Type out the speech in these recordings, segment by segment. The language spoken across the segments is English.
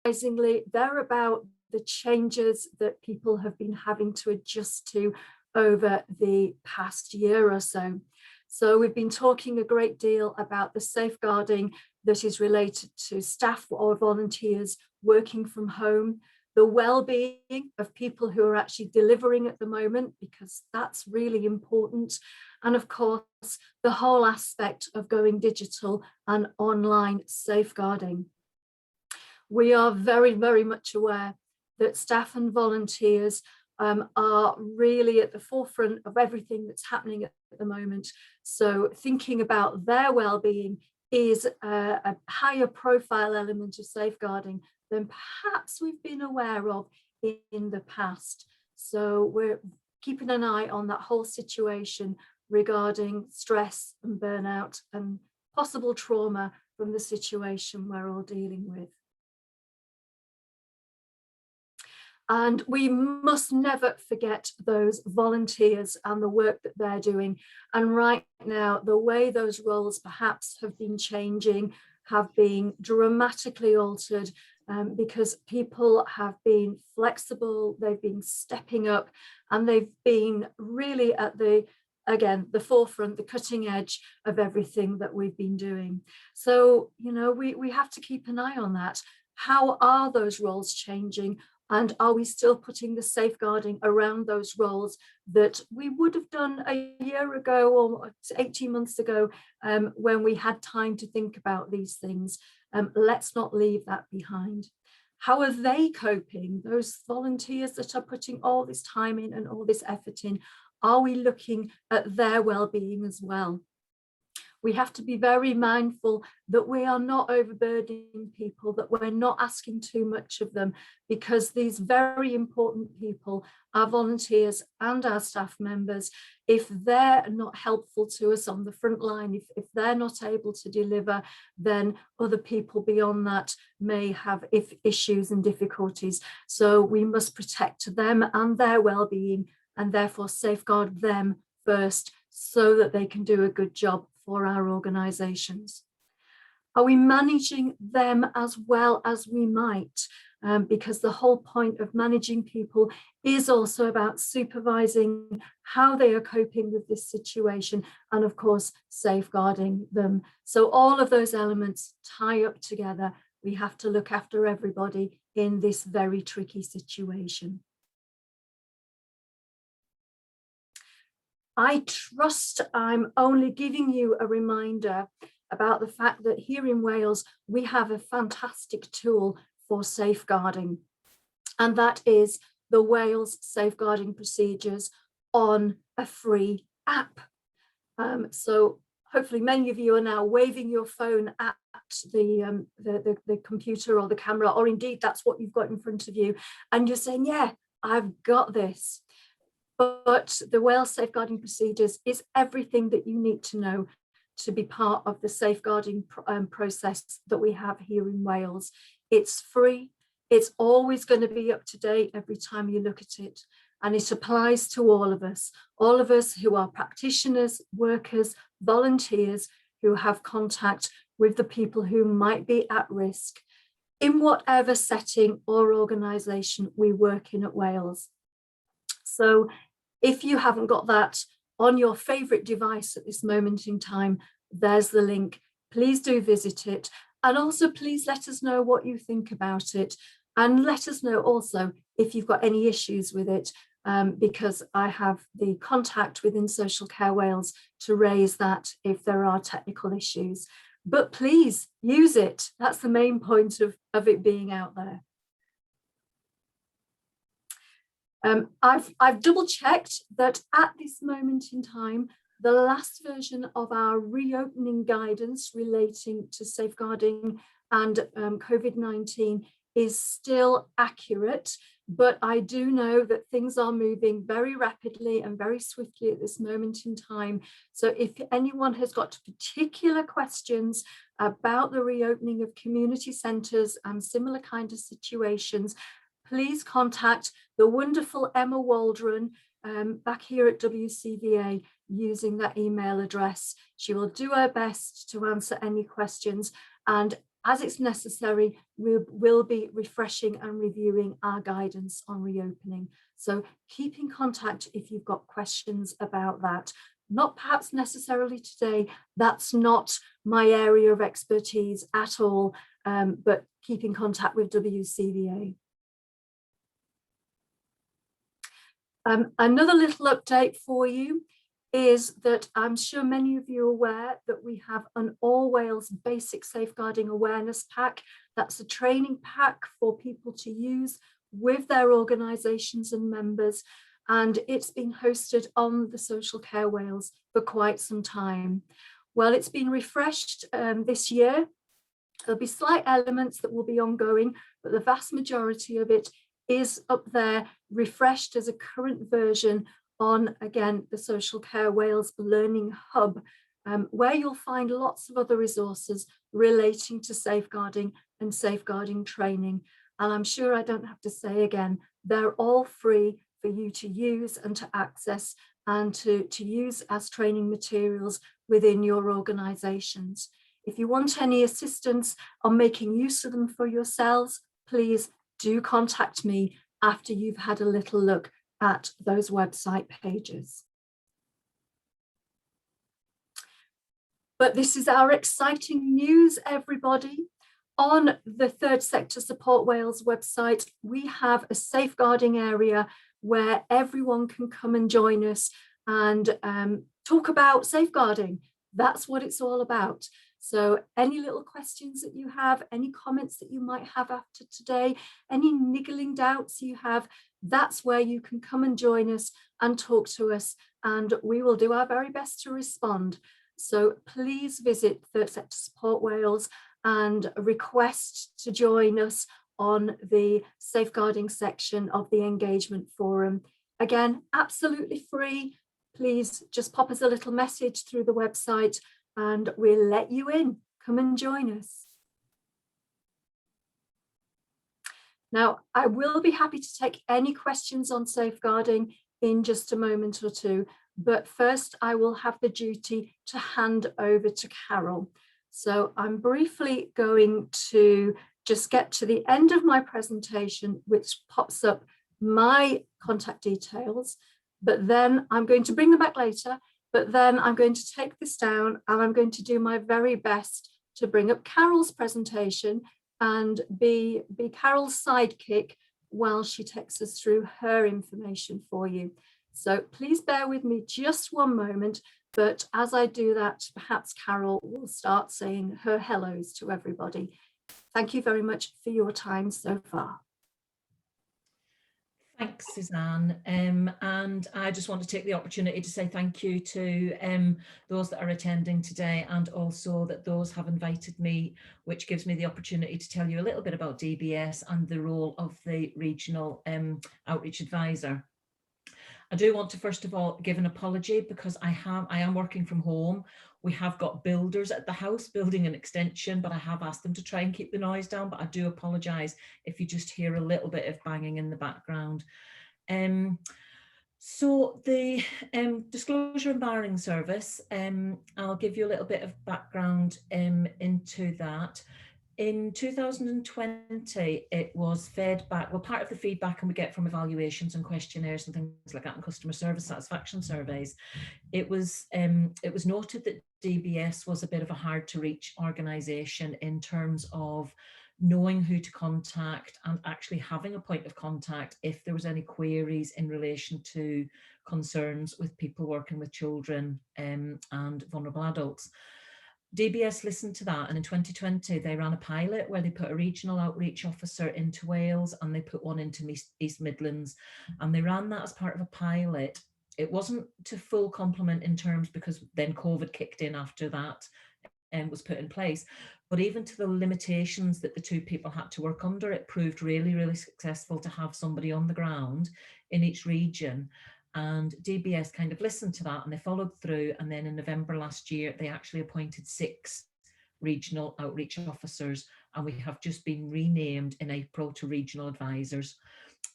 unsurprisingly, they're about the changes that people have been having to adjust to over the past year or so. So we've been talking a great deal about the safeguarding that is related to staff or volunteers working from home, the well-being of people who are actually delivering at the moment, because that's really important. And of course, the whole aspect of going digital and online safeguarding. We are very, very much aware that staff and volunteers are really at the forefront of everything that's happening at the moment. So thinking about their well-being is a higher profile element of safeguarding than perhaps we've been aware of in the past. So we're keeping an eye on that whole situation regarding stress and burnout and possible trauma from the situation we're all dealing with. And we must never forget those volunteers and the work that they're doing. And right now, the way those roles perhaps have been changing, have been dramatically altered, because people have been flexible, they've been stepping up, and they've been really at the forefront, the cutting edge of everything that we've been doing. So, you know, we have to keep an eye on that. How are those roles changing? And are we still putting the safeguarding around those roles that we would have done a year ago or 18 months ago, when we had time to think about these things? Let's not leave that behind. How are they coping? Those volunteers that are putting all this time in and all this effort in, are we looking at their well-being as well? We have to be very mindful that we are not overburdening people, that we're not asking too much of them, because these very important people, our volunteers and our staff members, if they're not helpful to us on the front line, if they're not able to deliver, then other people beyond that may have issues and difficulties. So we must protect them and their well-being, and therefore safeguard them first so that they can do a good job for our organisations. Are we managing them as well as we might? Because the whole point of managing people is also about supervising how they are coping with this situation and, of course, safeguarding them. So all of those elements tie up together. We have to look after everybody in this very tricky situation. I trust I'm only giving you a reminder about the fact that here in Wales, we have a fantastic tool for safeguarding, and that is the Wales Safeguarding Procedures on a free app. So hopefully many of you are now waving your phone at the computer or the camera, or indeed that's what you've got in front of you, and you're saying, yeah, I've got this. But the Wales Safeguarding Procedures is everything that you need to know to be part of the safeguarding process that we have here in Wales. It's free, it's always going to be up to date every time you look at it, and it applies to all of us who are practitioners, workers, volunteers, who have contact with the people who might be at risk in whatever setting or organisation we work in at Wales. So if you haven't got that on your favourite device at this moment in time, there's the link. Please do visit it. And also, please let us know what you think about it. And let us know also if you've got any issues with it, because I have the contact within Social Care Wales to raise that if there are technical issues. But please use it. That's the main point of it being out there. I've double checked that at this moment in time, the last version of our reopening guidance relating to safeguarding and COVID-19 is still accurate, but I do know that things are moving very rapidly and very swiftly at this moment in time. So if anyone has got particular questions about the reopening of community centres and similar kind of situations, please contact the wonderful Emma Waldron back here at WCVA using that email address. She will do her best to answer any questions. And as it's necessary, we'll be refreshing and reviewing our guidance on reopening. So keep in contact if you've got questions about that. Not perhaps necessarily today, that's not my area of expertise at all, but keep in contact with WCVA. Another little update for you is that I'm sure many of you are aware that we have an All Wales Basic Safeguarding Awareness Pack. That's a training pack for people to use with their organisations and members, and it's been hosted on the Social Care Wales for quite some time. Well, it's been refreshed this year. There'll be slight elements that will be ongoing, but the vast majority of it is up there, refreshed as a current version on, again, the Social Care Wales Learning Hub, where you'll find lots of other resources relating to safeguarding and safeguarding training. And I'm sure I don't have to say again, they're all free for you to use and to access and to use as training materials within your organisations. If you want any assistance on making use of them for yourselves, please do contact me after you've had a little look at those website pages. But this is our exciting news, everybody. On the Third Sector Support Wales website, we have a safeguarding area where everyone can come and join us and talk about safeguarding. That's what it's all about. So any little questions that you have, any comments that you might have after today, any niggling doubts you have, that's where you can come and join us and talk to us, and we will do our very best to respond. So please visit Third Sector Support Wales and request to join us on the safeguarding section of the engagement forum. Again, absolutely free. Please just pop us a little message through the website and we'll let you in. Come and join us. Now, I will be happy to take any questions on safeguarding in just a moment or two, but first I will have the duty to hand over to Carol. So I'm briefly going to just get to the end of my presentation, which pops up my contact details, but then I'm going to bring them back later, but then I'm going to take this down and I'm going to do my very best to bring up Carol's presentation and be Carol's sidekick while she takes us through her information for you. So please bear with me just one moment, but as I do that, perhaps Carol will start saying her hellos to everybody. Thank you very much for your time so far. Thanks, Suzanne. And I just want to take the opportunity to say thank you to those that are attending today, and also that those have invited me, which gives me the opportunity to tell you a little bit about DBS and the role of the regional outreach advisor. I do want to first of all give an apology because I am working from home. We have got builders at the house building an extension, but I have asked them to try and keep the noise down, but I do apologise if you just hear a little bit of banging in the background. So the Disclosure and Barring Service, I'll give you a little bit of background into that. In 2020, it was fed back, well, part of the feedback we get from evaluations and questionnaires and things like that and customer service satisfaction surveys, it was noted that DBS was a bit of a hard to reach organisation in terms of knowing who to contact and actually having a point of contact if there was any queries in relation to concerns with people working with children and vulnerable adults. DBS listened to that, and in 2020 they ran a pilot where they put a regional outreach officer into Wales and they put one into East Midlands, and they ran that as part of a pilot. It wasn't to full complement in terms because then COVID kicked in after that and was put in place, but even to the limitations that the two people had to work under, it proved really, really successful to have somebody on the ground in each region. And DBS kind of listened to that and they followed through. And then in November last year, they actually appointed 6 regional outreach officers, and we have just been renamed in April to regional advisors.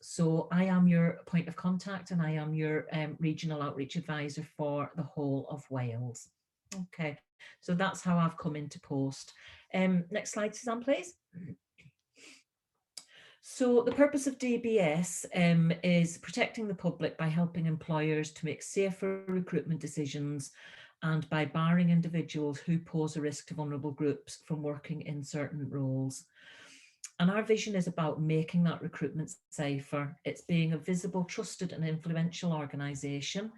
So I am your point of contact and I am your regional outreach advisor for the whole of Wales. Okay, so that's how I've come into post. Next slide, Suzanne, please. So the purpose of DBS is protecting the public by helping employers to make safer recruitment decisions and by barring individuals who pose a risk to vulnerable groups from working in certain roles. And our vision is about making that recruitment safer. It's being a visible, trusted and influential organisation,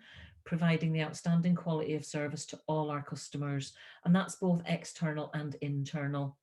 providing the outstanding quality of service to all our customers. And that's both external and internal.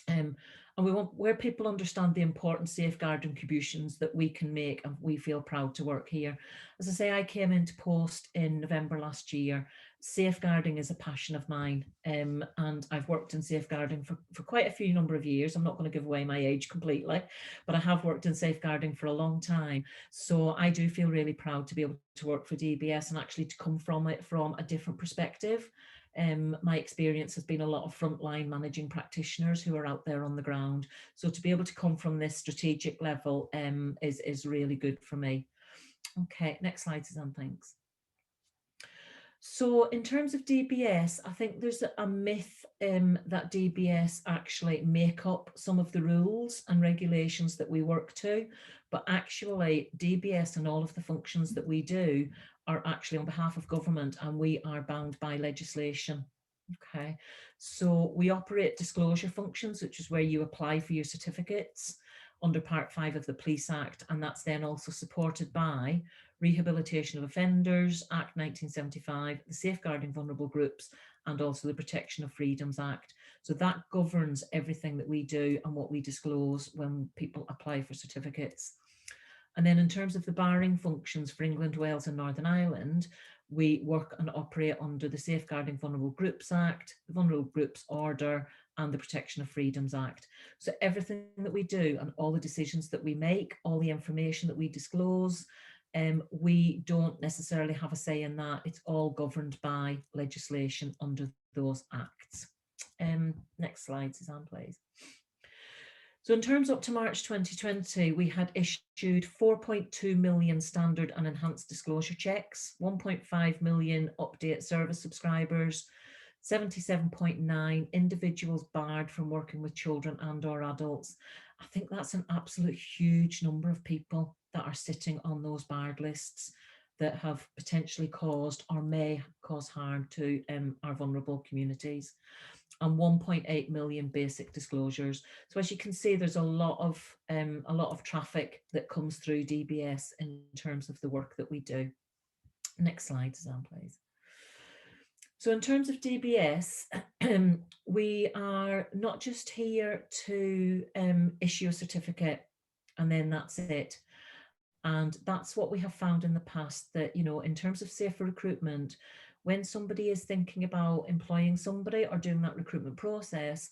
And we want where people understand the important safeguarding contributions that we can make, and we feel proud to work here. As I say, I came into post in November last year. Safeguarding is a passion of mine, and I've worked in safeguarding for quite a few number of years. I'm not going to give away my age completely, but I have worked in safeguarding for a long time. So I do feel really proud to be able to work for DBS and actually to come from it from a different perspective. My experience has been a lot of frontline managing practitioners who are out there on the ground. So to be able to come from this strategic level is really good for me. Okay, next slide, Suzanne, thanks. So in terms of DBS, I think there's a myth that DBS actually make up some of the rules and regulations that we work to, but actually DBS and all of the functions that we do are actually on behalf of government, and we are bound by legislation. Okay, so we operate disclosure functions, which is where you apply for your certificates under Part 5 of the Police Act, and that's then also supported by Rehabilitation of Offenders Act 1975, the Safeguarding Vulnerable Groups, and also the Protection of Freedoms Act. So that governs everything that we do and what we disclose when people apply for certificates. And then in terms of the barring functions for England, Wales and Northern Ireland, we work and operate under the Safeguarding Vulnerable Groups Act, the Vulnerable Groups Order, and the Protection of Freedoms Act. So everything that we do and all the decisions that we make, all the information that we disclose, we don't necessarily have a say in that. It's all governed by legislation under those acts. Next slide, Suzanne, please. So in terms up to March 2020, we had issued 4.2 million standard and enhanced disclosure checks, 1.5 million update service subscribers, 77.9 individuals barred from working with children and or adults. I think that's an absolute huge number of people that are sitting on those barred lists that have potentially caused or may cause harm to our vulnerable communities, and 1.8 million basic disclosures. So as you can see, there's a lot of traffic that comes through DBS in terms of the work that we do. Next slide, Suzanne, please. So in terms of DBS, we are not just here to issue a certificate and then that's it. And that's what we have found in the past, that, you know, in terms of safer recruitment, when somebody is thinking about employing somebody or doing that recruitment process,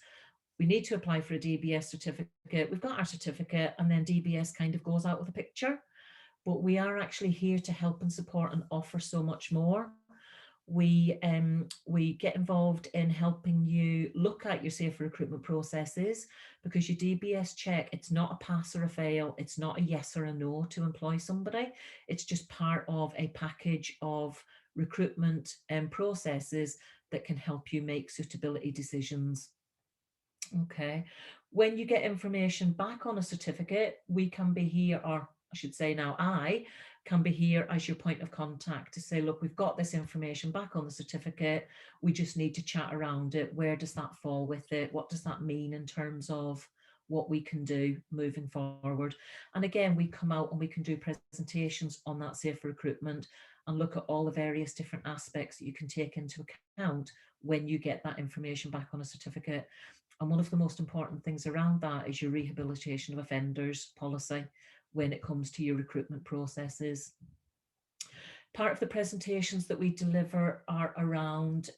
we need to apply for a DBS certificate. We've got our certificate and then DBS kind of goes out of the picture. But we are actually here to help and support and offer so much more. We get involved in helping you look at your safer recruitment processes, because your DBS check, it's not a pass or a fail, it's not a yes or a no to employ somebody. It's just part of a package of recruitment processes that can help you make suitability decisions. Okay, when you get information back on a certificate, we can be here, or I should say now I can be here as your point of contact to say, look, we've got this information back on the certificate, we just need to chat around it. Where does that fall with it? What does that mean in terms of what we can do moving forward? And again, we come out and we can do presentations on that safer recruitment and look at all the various different aspects that you can take into account when you get that information back on a certificate. And one of the most important things around that is your rehabilitation of offenders policy when it comes to your recruitment processes. Part of the presentations that we deliver are around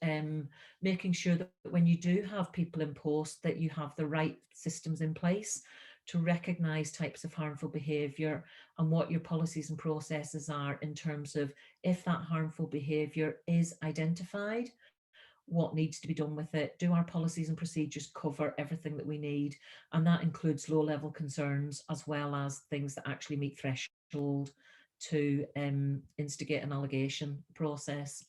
making sure that when you do have people in post, that you have the right systems in place to recognise types of harmful behaviour and what your policies and processes are in terms of, if that harmful behaviour is identified, what needs to be done with it. Do our policies and procedures cover everything that we need? And that includes low level concerns as well as things that actually meet threshold to instigate an allegation process.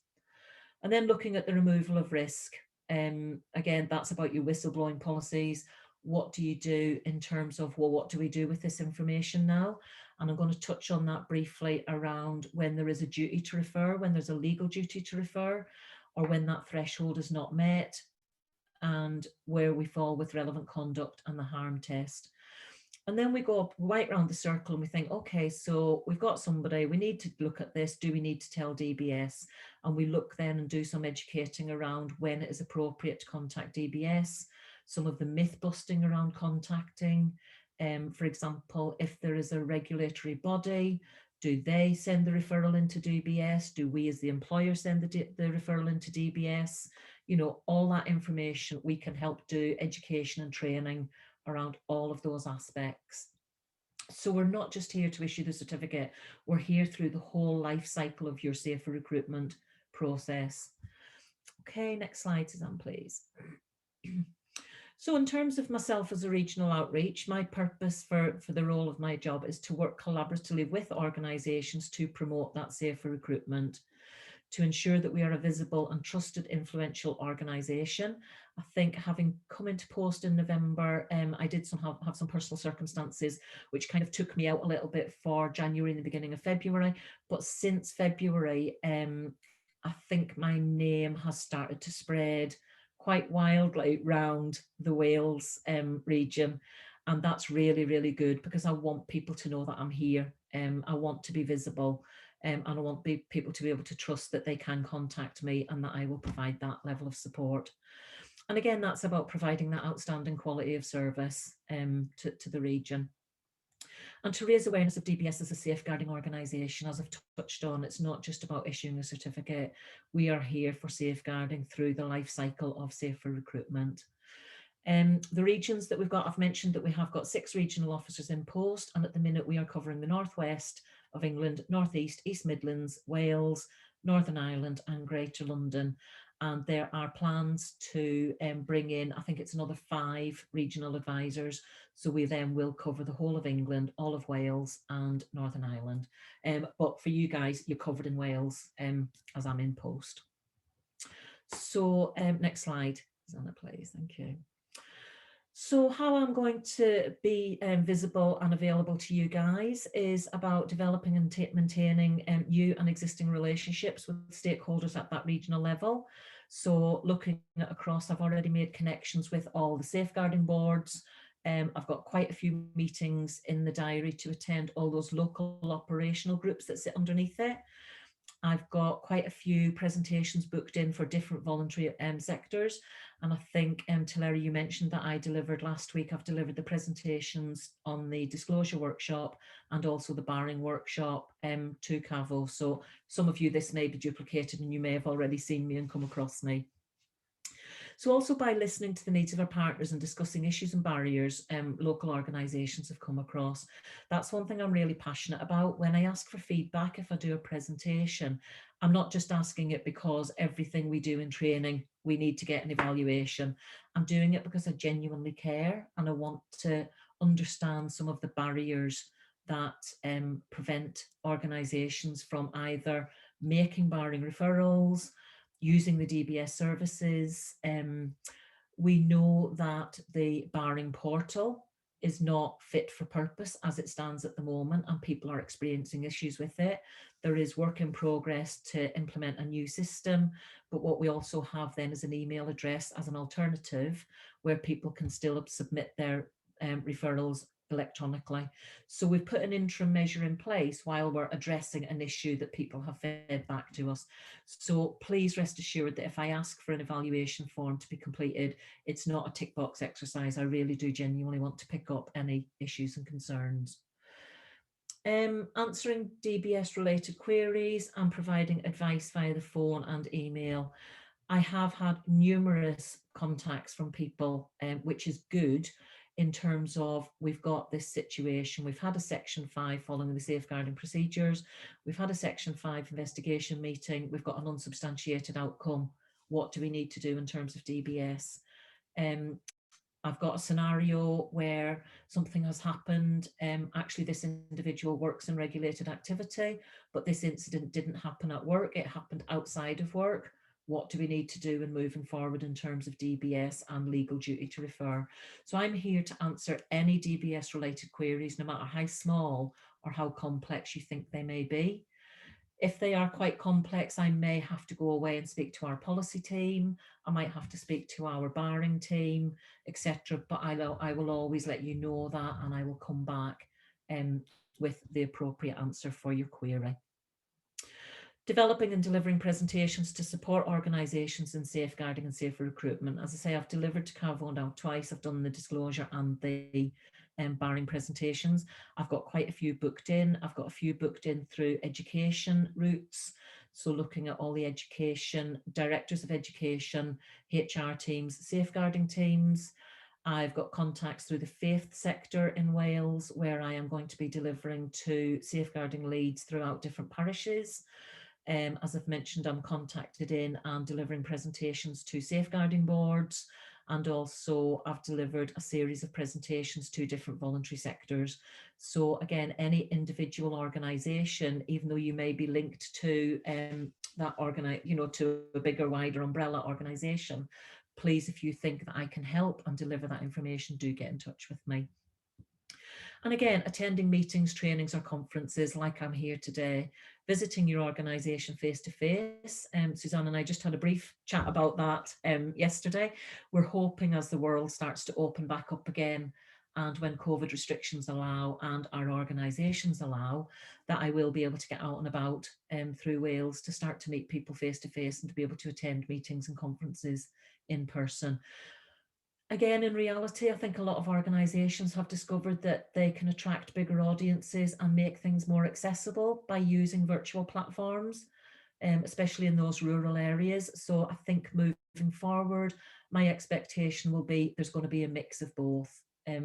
And then looking at the removal of risk. Again, that's about your whistleblowing policies. What do you do in terms of, well, what do we do with this information now? And I'm going to touch on that briefly around when there is a duty to refer, when there's a legal duty to refer, or when that threshold is not met, and where we fall with relevant conduct and the harm test. And then we go up right around the circle and we think, okay, so we've got somebody, we need to look at this. Do we need to tell DBS? And we look then and do some educating around when it is appropriate to contact DBS, some of the myth busting around contacting. For example, if there is a regulatory body, do they send the referral into DBS? Do we as the employer send the referral into DBS? You know, all that information, we can help do education and training around all of those aspects. So we're not just here to issue the certificate, we're here through the whole life cycle of your safer recruitment process. Okay, next slide, Suzanne, please. So in terms of myself as a regional outreach, my purpose for the role of my job is to work collaboratively with organisations to promote that safer recruitment, to ensure that we are a visible and trusted influential organisation. I think having come into post in November, I did have some personal circumstances which kind of took me out a little bit for January and the beginning of February. But since February, I think my name has started to spread quite wildly round the Wales region. And that's really, really good, because I want people to know that I'm here. I want to be visible. And I want people to be able to trust that they can contact me and that I will provide that level of support. And again, that's about providing that outstanding quality of service to the region. And to raise awareness of DBS as a safeguarding organisation, as I've touched on, it's not just about issuing a certificate. We are here for safeguarding through the life cycle of safer recruitment. The regions that we've got, I've mentioned that we have got 6 regional officers in post, and at the minute we are covering the northwest of England, northeast, East Midlands, Wales, Northern Ireland and Greater London. And there are plans to bring in, I think it's another 5 regional advisors. So we then will cover the whole of England, all of Wales and Northern Ireland. But for you guys, you're covered in Wales as I'm in post. So next slide, Susanna, please. Thank you. So how I'm going to be visible and available to you guys is about developing and maintaining new and existing relationships with stakeholders at that regional level. So looking across, I've already made connections with all the safeguarding boards. I've got quite a few meetings in the diary to attend all those local operational groups that sit underneath it. I've got quite a few presentations booked in for different voluntary sectors. And I think, Tileri, you mentioned that I delivered last week. I've delivered the presentations on the disclosure workshop and also the barring workshop to Cavo. So some of you, this may be duplicated and you may have already seen me and come across me. So also by listening to the needs of our partners and discussing issues and barriers local organisations have come across. That's one thing I'm really passionate about. When I ask for feedback, if I do a presentation, I'm not just asking it because everything we do in training, we need to get an evaluation. I'm doing it because I genuinely care and I want to understand some of the barriers that prevent organisations from either making barring referrals, using the DBS services. We know that the barring portal is not fit for purpose as it stands at the moment, and people are experiencing issues with it. There is work in progress to implement a new system, but what we also have then is an email address as an alternative where people can still submit their referrals electronically. So we've put an interim measure in place while we're addressing an issue that people have fed back to us. So please rest assured that if I ask for an evaluation form to be completed, it's not a tick box exercise. I really do genuinely want to pick up any issues and concerns. Answering DBS related queries and providing advice via the phone and email. I have had numerous contacts from people, which is good in terms of we've got this situation. We've had a Section 5 following the safeguarding procedures. We've had a Section 5 investigation meeting. We've got an unsubstantiated outcome. What do we need to do in terms of DBS? I've got a scenario where something has happened. Actually, this individual works in regulated activity, but this incident didn't happen at work. It happened outside of work. what do we need to do in moving forward in terms of DBS and legal duty to refer. So I'm here to answer any DBS related queries, no matter how small or how complex you think they may be. If they are quite complex, I may have to go away and speak to our policy team. I might have to speak to our barring team, etc. But I will always let you know that, and I will come back with the appropriate answer for your query. Developing and delivering presentations to support organisations in safeguarding and safer recruitment. As I say, I've delivered to Carvo now twice. I've done the disclosure and the barring presentations. I've got quite a few booked in. I've got a few booked in through education routes. So looking at all the education, directors of education, HR teams, safeguarding teams. I've got contacts through the faith sector in Wales, where I am going to be delivering to safeguarding leads throughout different parishes. As I've mentioned, I'm contacted in and delivering presentations to safeguarding boards, and also I've delivered a series of presentations to different voluntary sectors. So again, any individual organisation, even though you may be linked to to a bigger, wider umbrella organisation, please, if you think that I can help and deliver that information, do get in touch with me. And again, attending meetings, trainings or conferences like I'm here today, visiting your organisation face to face. Suzanne and I just had a brief chat about that yesterday. We're hoping as the world starts to open back up again, and when COVID restrictions allow and our organisations allow, that I will be able to get out and about through Wales to start to meet people face to face and to be able to attend meetings and conferences in person. Again, in reality, I think a lot of organisations have discovered that they can attract bigger audiences and make things more accessible by using virtual platforms, especially in those rural areas. So I think moving forward, my expectation will be there's going to be a mix of both,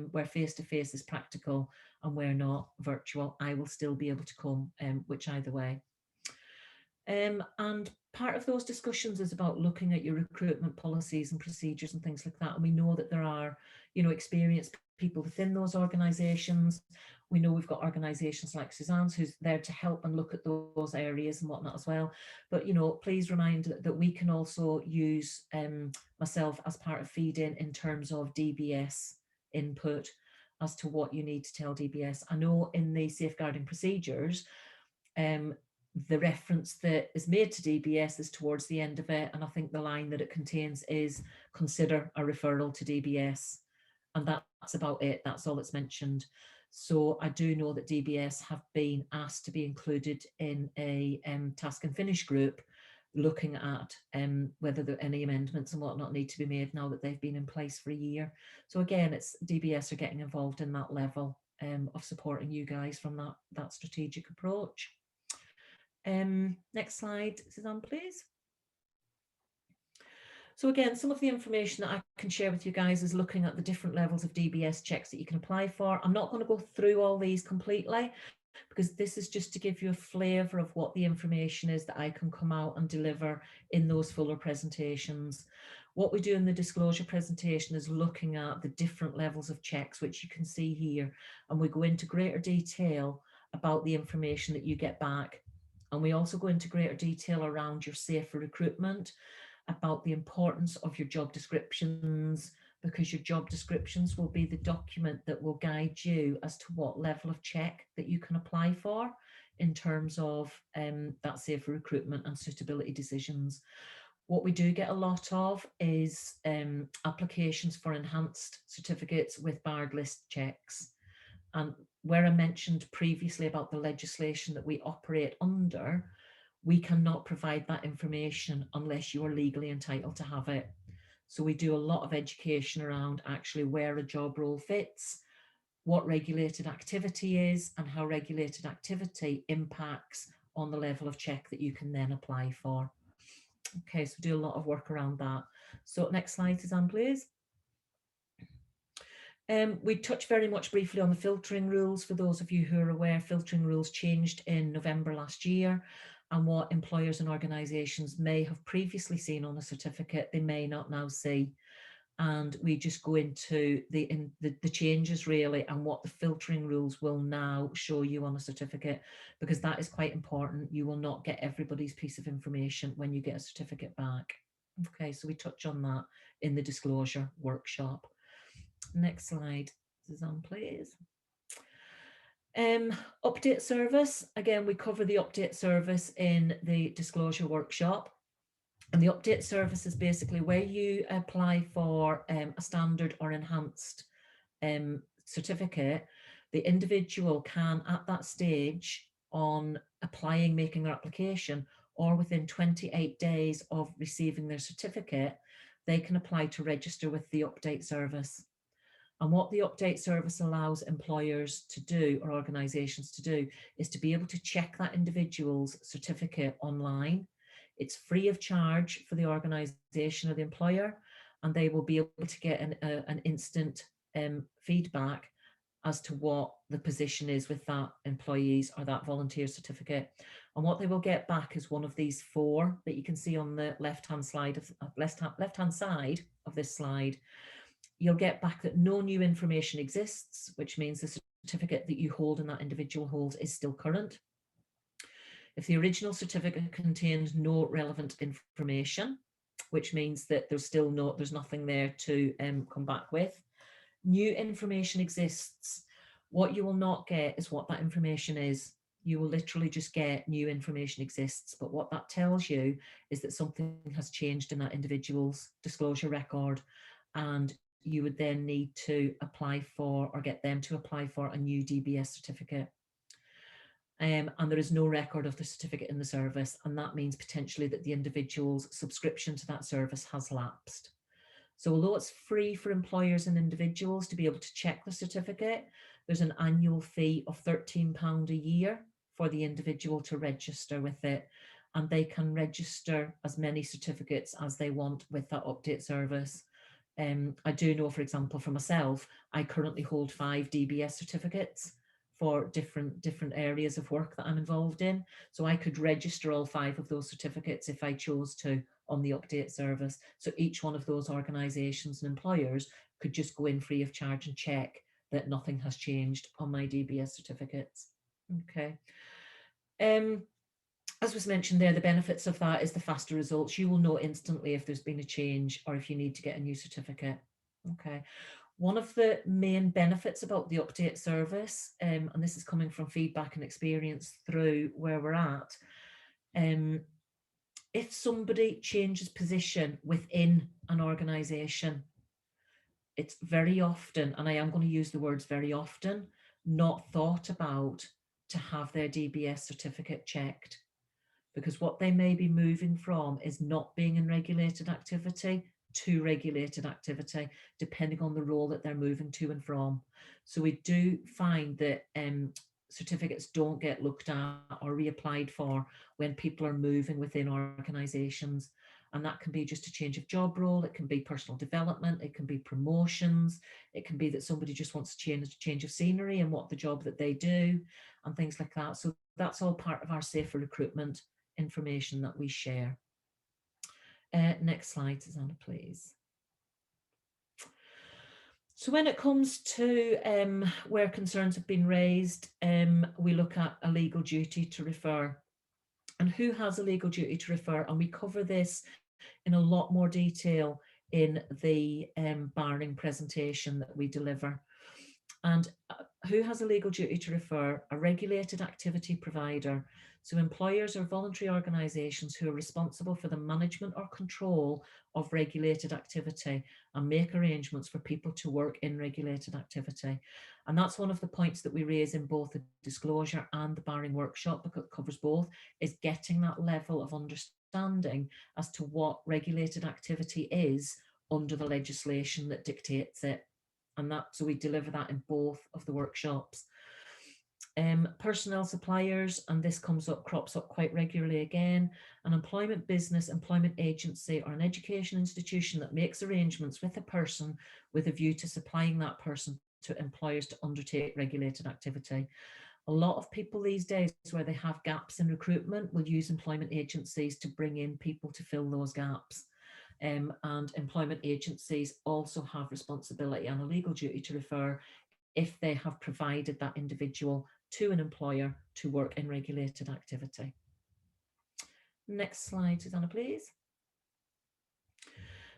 where face-to-face is practical and where not, virtual. I will still be able to come, which either way. And part of those discussions is about looking at your recruitment policies and procedures and things like that. And we know that there are, experienced people within those organisations. We know we've got organisations like Suzanne's who's there to help and look at those areas and whatnot as well. But, please remind that we can also use myself as part of feed-in in terms of DBS input as to what you need to tell DBS. I know in the safeguarding procedures, the reference that is made to DBS is towards the end of it, and I think the line that it contains is consider a referral to DBS, and that's about it. That's all it's mentioned. So I do know that DBS have been asked to be included in a task and finish group looking at whether any amendments and whatnot need to be made now that they've been in place for a year. So again, it's DBS are getting involved in that level of supporting you guys from that strategic approach. Next slide, Suzanne, please. So again, some of the information that I can share with you guys is looking at the different levels of DBS checks that you can apply for. I'm not going to go through all these completely, because this is just to give you a flavour of what the information is that I can come out and deliver in those fuller presentations. What we do in the disclosure presentation is looking at the different levels of checks, which you can see here, and we go into greater detail about the information that you get back. And we also go into greater detail around your safer recruitment, about the importance of your job descriptions, because your job descriptions will be the document that will guide you as to what level of check that you can apply for in terms of that safer recruitment and suitability decisions. What we do get a lot of is applications for enhanced certificates with barred list checks. And where I mentioned previously about the legislation that we operate under, we cannot provide that information unless you are legally entitled to have it. So we do a lot of education around actually where a job role fits, what regulated activity is, and how regulated activity impacts on the level of check that you can then apply for. Okay, so do a lot of work around that. So next slide, Suzanne, please. We touched very much briefly on the filtering rules. For those of you who are aware, filtering rules changed in November last year, and what employers and organisations may have previously seen on a certificate, they may not now see. and we just go into the changes really, and what the filtering rules will now show you on a certificate, because that is quite important. You will not get everybody's piece of information when you get a certificate back. Okay, so we touch on that in the disclosure workshop. Next slide, Suzanne, please. Update service. Again, we cover the update service in the disclosure workshop. And the update service is basically where you apply for a standard or enhanced certificate. The individual can, at that stage, on applying, making their application, or within 28 days of receiving their certificate, they can apply to register with the update service. And what the update service allows employers to do, or organisations to do, is to be able to check that individual's certificate online. It's free of charge for the organisation or the employer, and they will be able to get an instant feedback as to what the position is with that employee's or that volunteer certificate. And what they will get back is one of these four that you can see on the left-hand side of this slide. You'll get back that no new information exists, which means the certificate that you hold and that individual holds is still current. If the original certificate contains no relevant information, which means that there's nothing there to come back with. New information exists. What you will not get is what that information is. You will literally just get new information exists, but what that tells you is that something has changed in that individual's disclosure record, and you would then need to apply for, or get them to apply for, a new DBS certificate. And there is no record of the certificate in the service, and that means potentially that the individual's subscription to that service has lapsed. So although it's free for employers and individuals to be able to check the certificate, there's an annual fee of £13 a year for the individual to register with it, and they can register as many certificates as they want with that update service. I do know, for example, for myself, I currently hold 5 DBS certificates for different areas of work that I'm involved in. So I could register all 5 of those certificates if I chose to on the update service. So each one of those organisations and employers could just go in free of charge and check that nothing has changed on my DBS certificates. Okay. As was mentioned there, the benefits of that is the faster results. You will know instantly if there's been a change or if you need to get a new certificate. Okay. One of the main benefits about the update service, and this is coming from feedback and experience through where we're at, if somebody changes position within an organisation, it's very often, and I am going to use the words very often, not thought about to have their DBS certificate checked, because what they may be moving from is not being in regulated activity to regulated activity, depending on the role that they're moving to and from. So we do find that certificates don't get looked at or reapplied for when people are moving within organisations. And that can be just a change of job role, it can be personal development, it can be promotions, it can be that somebody just wants to change of scenery and what the job that they do and things like that. So that's all part of our safer recruitment information that we share. Next slide, Susanna, please. So when it comes to where concerns have been raised, we look at a legal duty to refer. And who has a legal duty to refer? And we cover this in a lot more detail in the barring presentation that we deliver. And who has a legal duty to refer? A regulated activity provider. So employers or voluntary organisations who are responsible for the management or control of regulated activity and make arrangements for people to work in regulated activity. And that's one of the points that we raise in both the disclosure and the barring workshop, because it covers both, is getting that level of understanding as to what regulated activity is under the legislation that dictates it. And so we deliver that in both of the workshops. Personnel suppliers, and this crops up quite regularly again, an employment business, employment agency, or an education institution that makes arrangements with a person with a view to supplying that person to employers to undertake regulated activity. A lot of people these days, where they have gaps in recruitment, will use employment agencies to bring in people to fill those gaps. and employment agencies also have responsibility and a legal duty to refer if they have provided that individual to an employer to work in regulated activity. Next slide, Susanna, please.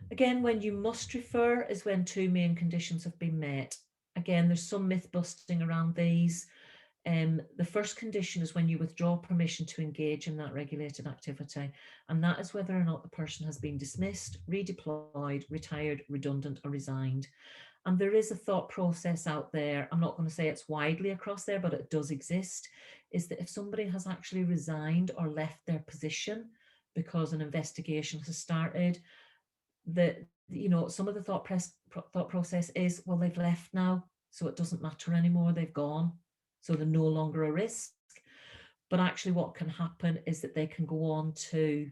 Again, when you must refer is when two main conditions have been met. Again, there's some myth busting around these. The first condition is when you withdraw permission to engage in that regulated activity, and that is whether or not the person has been dismissed, redeployed, retired, redundant, or resigned. And there is a thought process out there, I'm not going to say it's widely across there, but it does exist, is that if somebody has actually resigned or left their position because an investigation has started, that, you know, some of the thought process is, well, they've left now, so it doesn't matter anymore, they've gone, so they're no longer a risk. But actually what can happen is that they can go on to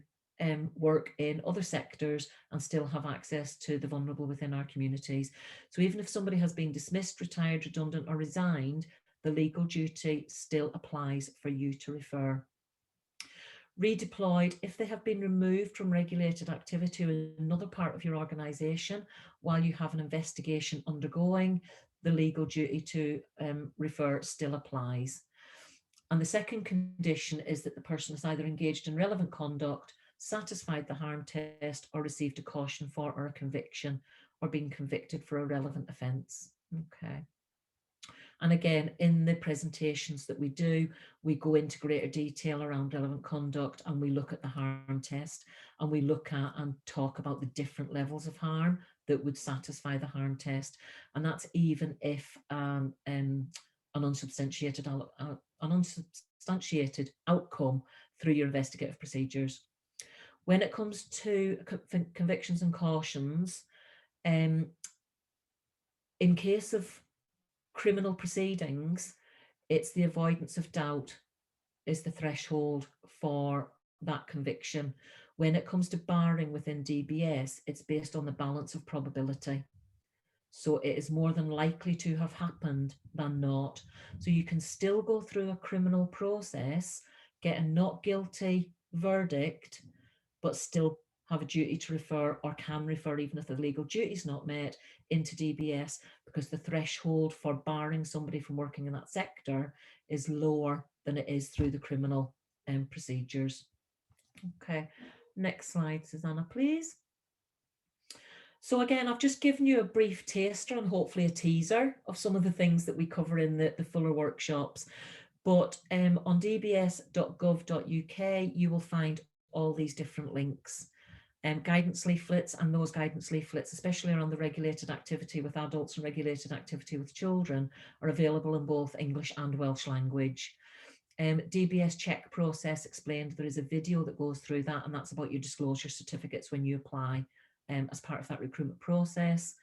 work in other sectors and still have access to the vulnerable within our communities. So even if somebody has been dismissed, retired, redundant, or resigned, the legal duty still applies for you to refer. Redeployed, if they have been removed from regulated activity in another part of your organisation while you have an investigation undergoing, the legal duty to refer still applies. And the second condition is that the person has either engaged in relevant conduct, satisfied the harm test, or received a caution for or a conviction, or been convicted for a relevant offence. Okay. And again, in the presentations that we do, we go into greater detail around relevant conduct, and we look at the harm test, and we look at and talk about the different levels of harm that would satisfy the harm test. And that's even if an unsubstantiated outcome through your investigative procedures. When it comes to convictions and cautions, in case of criminal proceedings, it's the avoidance of doubt is the threshold for that conviction. When it comes to barring within DBS, it's based on the balance of probability. So it is more than likely to have happened than not. So you can still go through a criminal process, get a not guilty verdict, but still have a duty to refer, or can refer even if the legal duty is not met, into DBS, because the threshold for barring somebody from working in that sector is lower than it is through the criminal procedures. Okay, next slide, Susanna, please. So again, I've just given you a brief taster and hopefully a teaser of some of the things that we cover in the fuller workshops. But on dbs.gov.uk, you will find all these different links. Guidance leaflets, and those guidance leaflets, especially around the regulated activity with adults and regulated activity with children, are available in both English and Welsh language. DBS check process explained, there is a video that goes through that, and that's about your disclosure certificates when you apply as part of that recruitment process.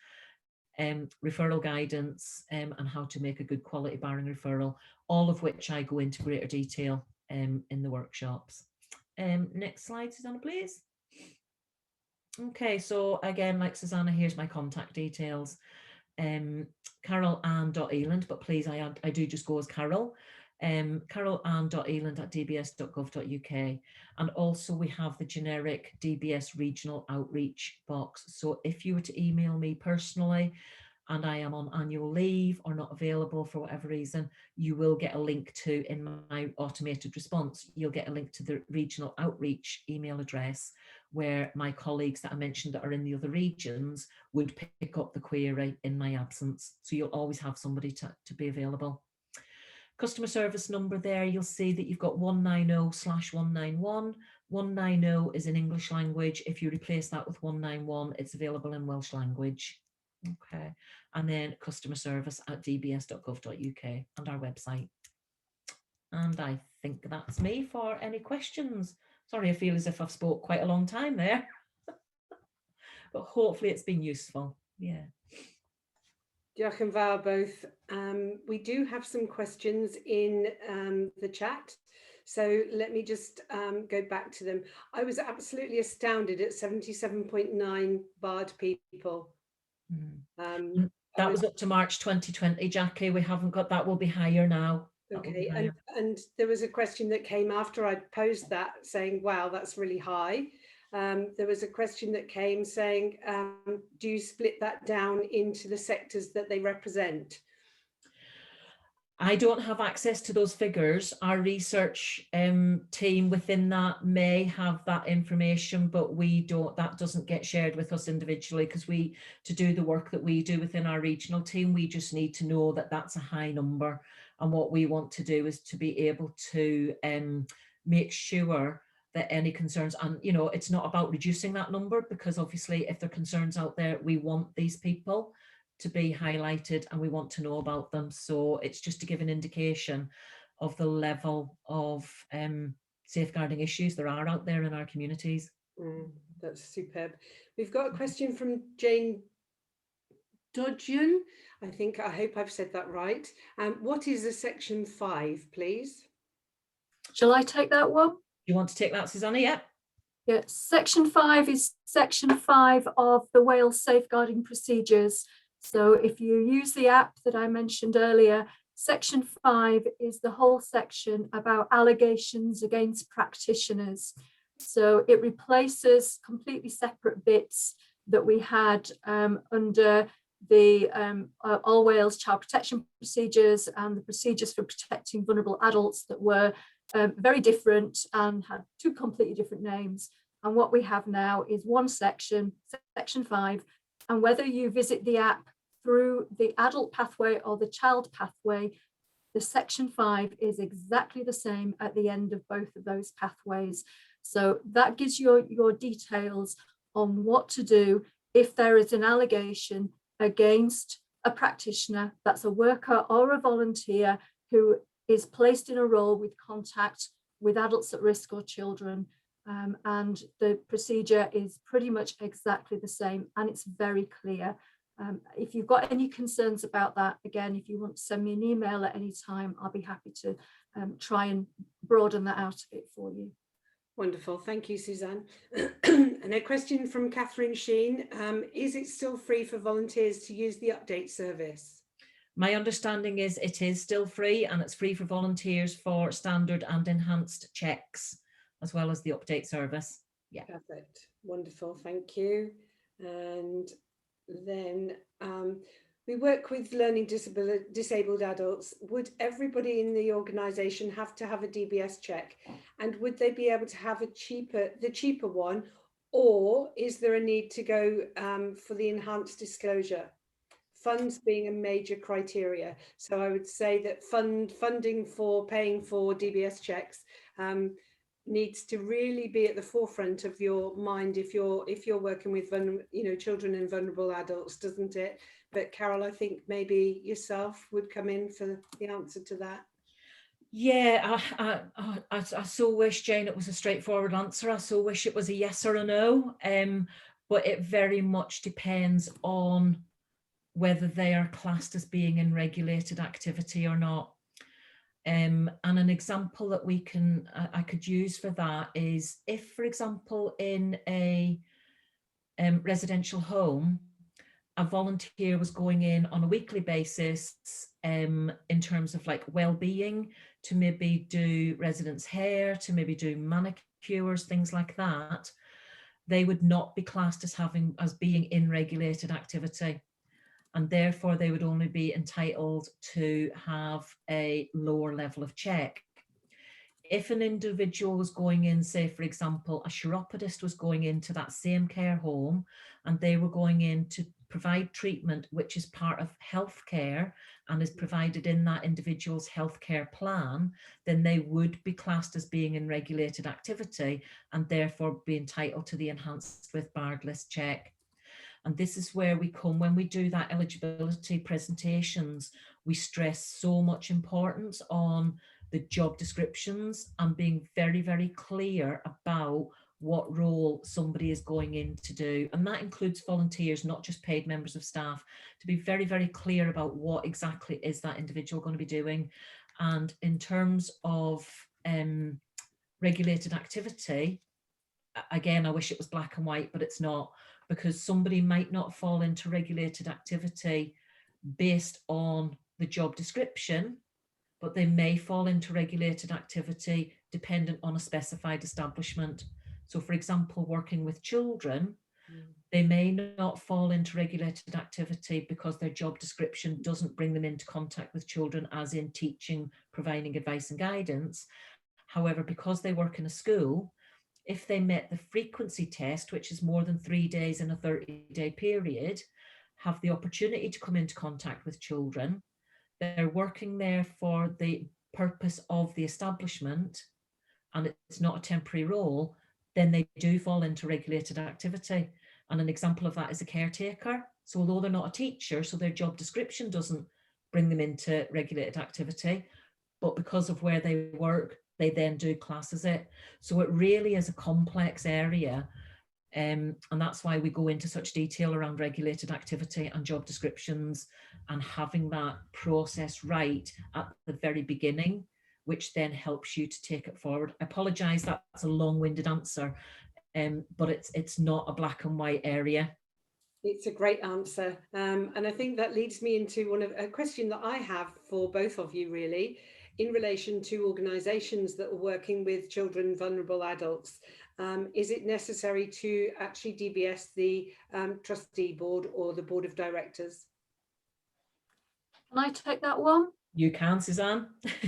Referral guidance and how to make a good quality barring referral, all of which I go into greater detail in the workshops. Next slide, Susanna, please. Okay, so again, like Susanna, here's my contact details. Carol-Ann.Eland, but please, I do just go as Carol. Carol-Ann.Eland@dbs.gov.uk. And also we have the generic DBS regional outreach box. So if you were to email me personally and I am on annual leave or not available for whatever reason, you will get a link to, in my automated response, you'll get a link to the regional outreach email address, where my colleagues that I mentioned that are in the other regions would pick up the query in my absence. So you'll always have somebody to be available. Customer service number there, you'll see that you've got 190/191. 190 is in English language. If you replace that with 191, it's available in Welsh language. Okay, and then customer service at dbs.gov.uk and our website. And I think that's me for any questions. Sorry, I feel as if I've spoke quite a long time there, but hopefully it's been useful. Yeah. Diolch yn fawr both. We do have some questions in the chat, so let me just go back to them. I was absolutely astounded at 77.9 barred people. That was up to March 2020, Jackie. We haven't got that, will be higher now. Okay, and there was a question that came after I posed that saying, wow, that's really high. there was a question that came saying, do you split that down into the sectors that they represent? I don't have access to those figures. Our research team within that may have that information, but we don't, that doesn't get shared with us individually, because to do the work that we do within our regional team, we just need to know that that's a high number. And what we want to do is to be able to make sure that any concerns, and it's not about reducing that number, because obviously if there are concerns out there, we want these people to be highlighted and we want to know about them. So it's just to give an indication of the level of safeguarding issues there are out there in our communities. That's superb. We've got a question from Jane Dodgen. I hope I've said that right. What is a section 5, please? Shall I take that one? You want to take that, Susanna? Yeah. Yeah, section 5 is section 5 of the Wales safeguarding procedures. So if you use the app that I mentioned earlier, section 5 is the whole section about allegations against practitioners. So it replaces completely separate bits that we had under the All Wales Child Protection Procedures and the procedures for protecting vulnerable adults that were very different and had 2 completely different names. And what we have now is one section, section 5, and whether you visit the app through the adult pathway or the child pathway, the section 5 is exactly the same at the end of both of those pathways. So that gives you your details on what to do if there is an allegation against a practitioner, that's a worker or a volunteer, who is placed in a role with contact with adults at risk or children. And the procedure is pretty much exactly the same, and it's very clear. If you've got any concerns about that, again, if you want to send me an email at any time, I'll be happy to try and broaden that out a bit for you. Wonderful, thank you, Suzanne. And a question from Catherine Sheen. Is it still free for volunteers to use the update service? My understanding is it is still free, and it's free for volunteers for standard and enhanced checks, as well as the update service. Yeah. Perfect, wonderful, thank you. And then we work with learning disabled adults. Would everybody in the organisation have to have a DBS check? And would they be able to have the cheaper one? Or is there a need to go for the enhanced disclosure? Funds being a major criteria. So I would say that funding for paying for DBS checks needs to really be at the forefront of your mind if you're working with children and vulnerable adults, doesn't it? But Carol, I think maybe yourself would come in for the answer to that. Yeah, I so wish, Jane, it was a straightforward answer. I so wish it was a yes or a no, but it very much depends on whether they are classed as being in regulated activity or not. And an example that I could use for that is if, for example, in a residential home, a volunteer was going in on a weekly basis in terms of like well-being, to maybe do residents' hair, to maybe do manicures, things like that, they would not be classed as being in regulated activity. And therefore they would only be entitled to have a lower level of check. If an individual was going in, say, for example, a chiropodist was going into that same care home and they were going in to provide treatment, which is part of healthcare and is provided in that individual's healthcare plan, then they would be classed as being in regulated activity and therefore be entitled to the enhanced with barred list check. And this is where we come, when we do that eligibility presentations, we stress so much importance on the job descriptions and being very, very clear about what role somebody is going in to do. And that includes volunteers, not just paid members of staff, to be very, very clear about what exactly is that individual going to be doing. And in terms of regulated activity, again, I wish it was black and white, but it's not, because somebody might not fall into regulated activity based on the job description, but they may fall into regulated activity dependent on a specified establishment. So for example, working with children, they may not fall into regulated activity because their job description doesn't bring them into contact with children, as in teaching, providing advice and guidance. However, because they work in a school, if they met the frequency test, which is more than 3 days in a 30-day period, have the opportunity to come into contact with children, they're working there for the purpose of the establishment, and it's not a temporary role, then they do fall into regulated activity. And an example of that is a caretaker. So although they're not a teacher, so their job description doesn't bring them into regulated activity, but because of where they work, they then do class as it. So it really is a complex area. And that's why we go into such detail around regulated activity and job descriptions, and having that process right at the very beginning, which then helps you to take it forward. I apologise, that's a long-winded answer, but it's not a black and white area. It's a great answer. And I think that leads me into a question that I have for both of you, really, in relation to organisations that are working with children, vulnerable adults. Is it necessary to actually DBS the trustee board or the board of directors? Can I take that one? You can, Suzanne.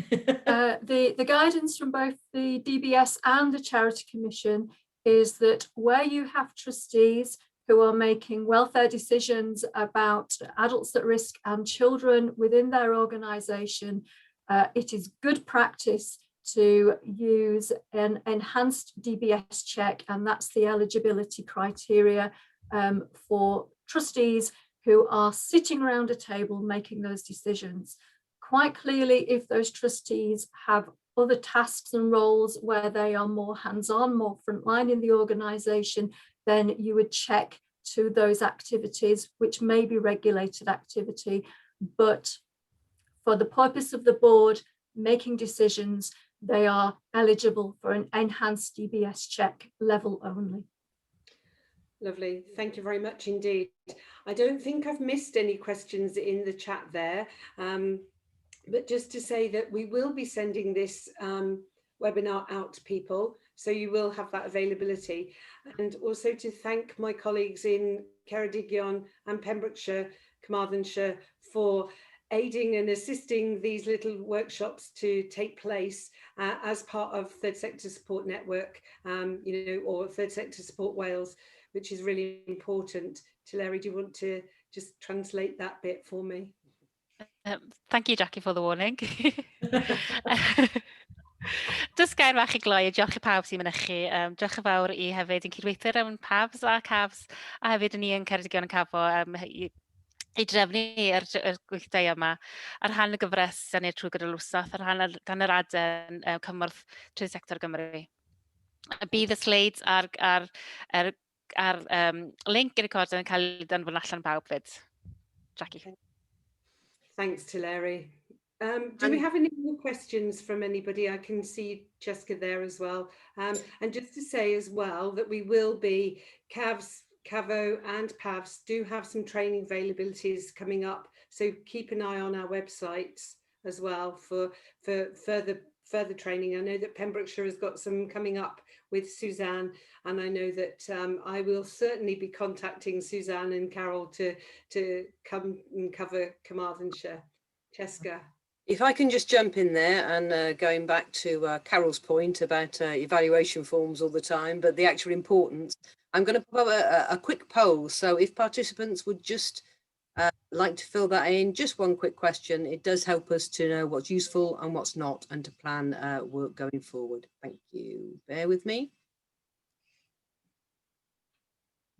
The guidance from both the DBS and the Charity Commission is that where you have trustees who are making welfare decisions about adults at risk and children within their organisation, it is good practice to use an enhanced DBS check, and that's the eligibility criteria for trustees who are sitting around a table making those decisions. Quite clearly, if those trustees have other tasks and roles where they are more hands-on, more frontline in the organisation, then you would check to those activities, which may be regulated activity. But for the purpose of the board making decisions, they are eligible for an enhanced DBS check level only. Lovely, thank you very much indeed. I don't think I've missed any questions in the chat there. But just to say that we will be sending this webinar out to people, so you will have that availability. And also to thank my colleagues in Ceredigion and Pembrokeshire, Carmarthenshire, for aiding and assisting these little workshops to take place as part of Third Sector Support Network, or Third Sector Support Wales, which is really important. Larry, do you want to just translate that bit for me? Thank you, Jackie, for the warning. Just gair fach I gloi, diolch I pawb sy'n mynychu. Diolch yn fawr I hefyd yn cydweithwyr am PABs a CAFs, a hefyd ni yn Ceredigion yn Cafo I drefnu yr gweithdai yma ar rhan y gyfres sy'n ei trwy gyda'r lwsath, ar rhan gan yr adran cymorth trwy sector Gymru. Bydd y slides ar link i'r recorder yn cael ei danfon allan pawb fyd. Jackie. Thanks to Larry. Do we have any more questions from anybody? I can see Jessica there as well. And just to say as well that we will be, CAVs, CAVO and PAVs do have some training availabilities coming up. So keep an eye on our websites as well for further training. I know that Pembrokeshire has got some coming up with Suzanne, and I know that I will certainly be contacting Suzanne and Carol to come and cover Carmarthenshire. Jessica. If I can just jump in there, and going back to Carol's point about evaluation forms all the time, but the actual importance, I'm going to put up a quick poll. So if participants would just like to fill that in, just one quick question, it does help us to know what's useful and what's not, and to plan work going forward. Thank you. Bear with me.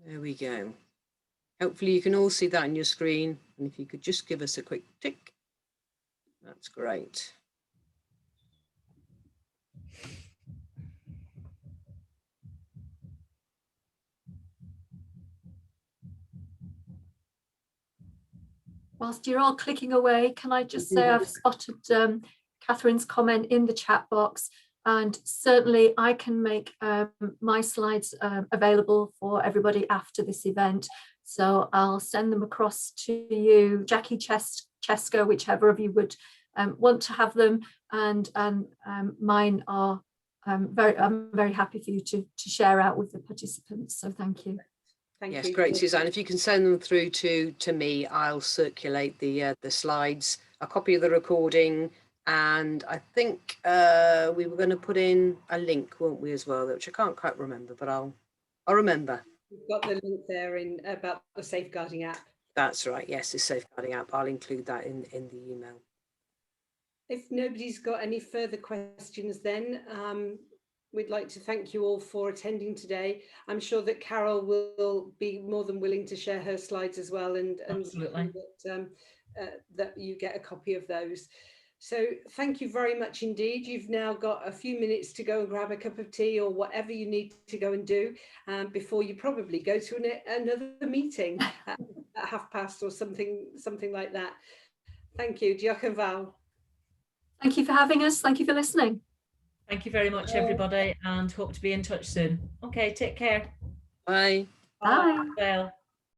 There we go. Hopefully you can all see that on your screen, and if you could just give us a quick tick. That's great. Whilst you're all clicking away, can I just say I've spotted Catherine's comment in the chat box, and certainly I can make my slides available for everybody after this event. So I'll send them across to you, Jackie, Cheska, whichever of you would want to have them, and mine are I'm very happy for you to share out with the participants. So thank you. Thank Yes, you. great, Suzanne. If you can send them through to me, I'll circulate the slides, a copy of the recording, and I think we were going to put in a link, weren't we, as well, which I can't quite remember, but I'll remember. We've got the link there in about the safeguarding app. That's right. Yes, the safeguarding app. I'll include that in the email. If nobody's got any further questions, then we'd like to thank you all for attending today. I'm sure that Carol will be more than willing to share her slides as well, and Absolutely. that you get a copy of those. So thank you very much indeed. You've now got a few minutes to go and grab a cup of tea or whatever you need to go and do before you probably go to another meeting at past or something like that. Thank you. Diolch yn fawr. Thank you for having us. Thank you for listening. Thank you very much, everybody, and hope to be in touch soon. Okay, take care. Bye. Bye. Well.